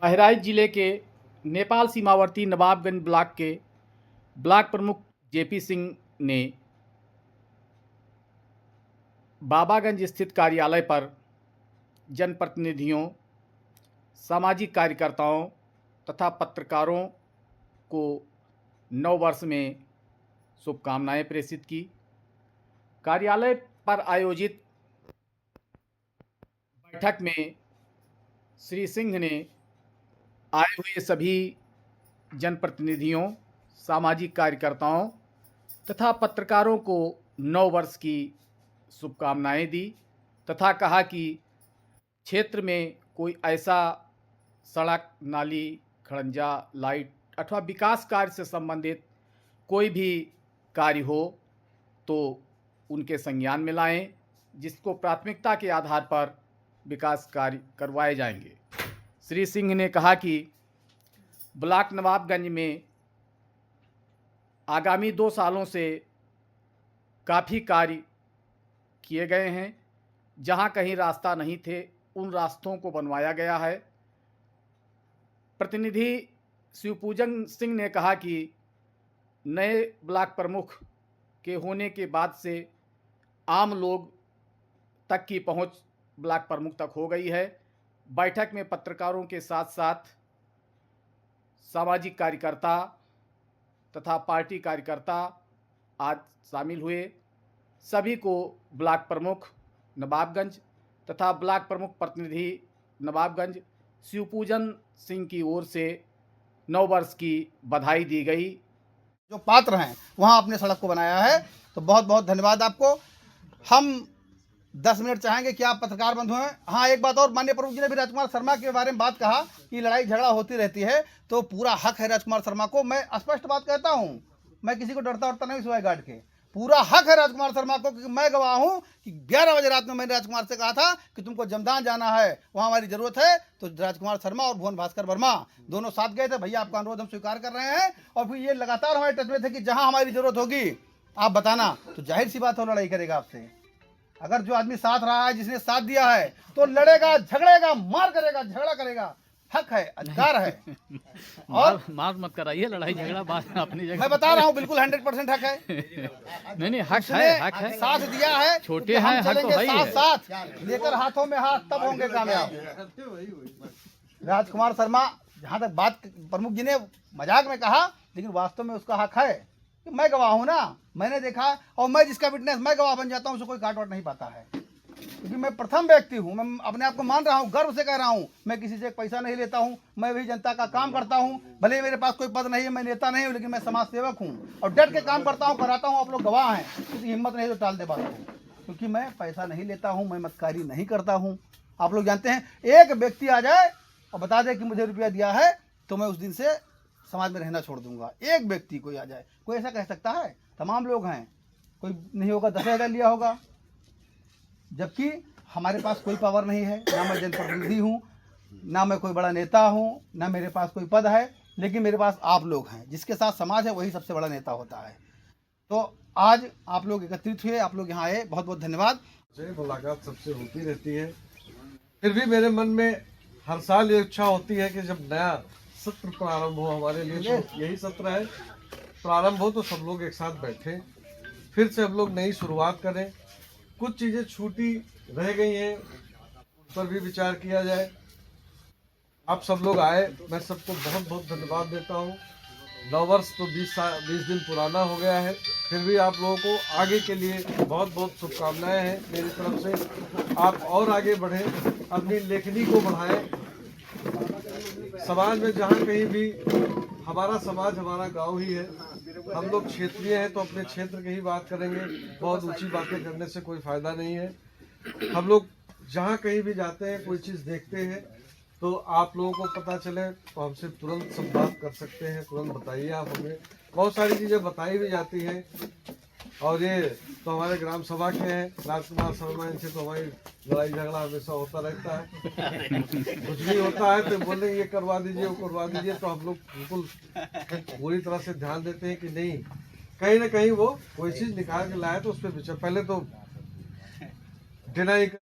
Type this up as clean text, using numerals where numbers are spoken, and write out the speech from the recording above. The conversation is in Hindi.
बहराइच जिले के नेपाल सीमावर्ती नवाबगंज ब्लॉक के ब्लॉक प्रमुख जेपी सिंह ने बाबागंज स्थित कार्यालय पर जनप्रतिनिधियों, सामाजिक कार्यकर्ताओं तथा पत्रकारों को नव वर्ष में शुभकामनाएं प्रेषित की। कार्यालय पर आयोजित बैठक में श्री सिंह ने आए हुए सभी जनप्रतिनिधियों, सामाजिक कार्यकर्ताओं तथा पत्रकारों को नव वर्ष की शुभकामनाएं दी तथा कहा कि क्षेत्र में कोई ऐसा सड़क, नाली, खड़ंजा, लाइट अथवा विकास कार्य से संबंधित कोई भी कार्य हो तो उनके संज्ञान में लाएं, जिसको प्राथमिकता के आधार पर विकास कार्य करवाए जाएंगे। श्री सिंह ने कहा कि ब्लॉक नवाबगंज में आगामी 2 सालों से काफ़ी कार्य किए गए हैं। जहां कहीं रास्ता नहीं थे, उन रास्तों को बनवाया गया है। प्रतिनिधि शिवपूजन सिंह ने कहा कि नए ब्लॉक प्रमुख के होने के बाद से आम लोग तक की पहुंच ब्लॉक प्रमुख तक हो गई है। बैठक में पत्रकारों के साथ साथ सामाजिक कार्यकर्ता तथा पार्टी कार्यकर्ता आज शामिल हुए। सभी को ब्लॉक प्रमुख नवाबगंज तथा ब्लॉक प्रमुख प्रतिनिधि नवाबगंज शिवपूजन सिंह की ओर से नव वर्ष की बधाई दी गई। जो पात्र हैं वहाँ अपने सड़क को बनाया है, तो बहुत बहुत धन्यवाद आपको। हम 10 मिनट चाहेंगे कि आप पत्रकार बंधु हैं। हाँ, एक बात और, माननीय प्रमुख जी ने भी राजकुमार शर्मा के बारे में बात कहा कि लड़ाई झगड़ा होती रहती है, तो पूरा हक है राजकुमार शर्मा को। मैं स्पष्ट बात कहता हूँ, मैं किसी को डरता नहीं सिवाय गार्ड के। पूरा हक है राजकुमार शर्मा को, क्योंकि मैं गवाह हूँ कि 11 बजे रात में मैंने राजकुमार से कहा था कि तुमको जमदान जाना है, वहाँ हमारी जरूरत है। तो राजकुमार शर्मा और भुवन भास्कर वर्मा दोनों साथ गए थे। भैया, आपका अनुरोध हम स्वीकार कर रहे हैं। और फिर ये लगातार हमारे टच में थे कि जहाँ हमारी जरूरत होगी आप बताना। तो जाहिर सी बात हो, लड़ाई करेगा आपसे। अगर जो आदमी साथ रहा है, जिसने साथ दिया है, तो लड़ेगा, झगड़ेगा, मार करेगा, झगड़ा करेगा। हक है, अधिकार है। और मार मत कराइए, लड़ाई झगड़ा बात अपनी जगह। मैं बता रहा हूँ, बिल्कुल 100% हक है। नहीं, हक है, हक है। साथ दिया है, छोटे हैं, हक तो है ही है। साथ लेकर हाथों में हाथ, तब होंगे कामयाब। राजकुमार शर्मा, जहाँ तक बात प्रमुख जी ने मजाक में कहा, लेकिन वास्तव में उसका हक है कि मैं गवाह हूँ ना, मैंने देखा। और मैं जिसका विटनेस, मैं गवाह बन जाता हूँ, उसको कोई काट वाट नहीं पाता है, क्योंकि मैं प्रथम व्यक्ति हूँ। मैं अपने आप को मान रहा हूँ, गर्व से कह रहा हूँ। मैं किसी से पैसा नहीं लेता हूँ, मैं भी जनता का काम करता हूँ। भले मेरे पास कोई पद नहीं है, मैं नेता नहीं हूँ, लेकिन मैं समाज सेवक हूँ और डट के काम करता हूँ, कराता हूँ। आप लोग गवाह हैं। किसी हिम्मत नहीं तो टाल दे बात को, क्योंकि मैं पैसा नहीं लेता हूँ, मैं मतकारी नहीं करता हूँ। आप लोग जानते हैं, एक व्यक्ति आ जाए और बता दे कि मुझे रुपया दिया है, तो मैं उस दिन से समाज में रहना छोड़ दूंगा। एक व्यक्ति कोई आ जाए, कोई ऐसा कह सकता है? तमाम लोग हैं, कोई नहीं होगा 10,000 लिया होगा, जबकि हमारे पास कोई पावर नहीं है। ना मैं जनप्रतिनिधि हूँ, ना मैं कोई बड़ा नेता हूँ, ना मेरे पास कोई पद है, लेकिन मेरे पास आप लोग हैं। जिसके साथ समाज है वही सबसे बड़ा नेता होता है। तो आज आप लोग एकत्रित हुए, आप लोग यहाँ आए, बहुत बहुत धन्यवाद। मुलाकात सबसे होती रहती है, फिर भी मेरे मन में हर साल ये इच्छा होती है कि जब नया सत्र प्रारंभ हो, हमारे लिए तो यही सत्र है, प्रारंभ हो तो सब लोग एक साथ बैठे, फिर से हम लोग नई शुरुआत करें। कुछ चीज़ें छूटी रह गई हैं, उस पर भी विचार किया जाए। आप सब लोग आए, मैं सबको बहुत बहुत धन्यवाद देता हूँ। नव वर्ष तो 20 दिन पुराना हो गया है, फिर भी आप लोगों को आगे के लिए बहुत बहुत शुभकामनाएं हैं मेरी तरफ से। आप और आगे बढ़ें, अपनी लेखनी को बढ़ाएं। समाज में जहाँ कहीं भी, हमारा समाज हमारा गांव ही है, हम लोग क्षेत्रीय हैं तो अपने क्षेत्र की ही बात करेंगे। बहुत ऊंची बातें करने से कोई फ़ायदा नहीं है। हम लोग जहाँ कहीं भी जाते हैं, कोई चीज़ देखते हैं, तो आप लोगों को पता चले तो हमसे तुरंत संवाद कर सकते हैं, तुरंत बताइए आप हमें। बहुत सारी चीज़ें बताई भी जाती हैं। और ये तो हमारे ग्राम सभा के हैं राजकुमार शर्मा, इनसे तो हमारी लड़ाई झगड़ा हमेशा होता रहता है। कुछ भी होता है तो बोले ये करवा दीजिए, वो करवा दीजिए, तो हम लोग बिल्कुल पूरी तरह से ध्यान देते हैं कि नहीं, कहीं ना कहीं वो कोई चीज़ निकाल के लाए तो उस पर विचार, पहले तो डिनाई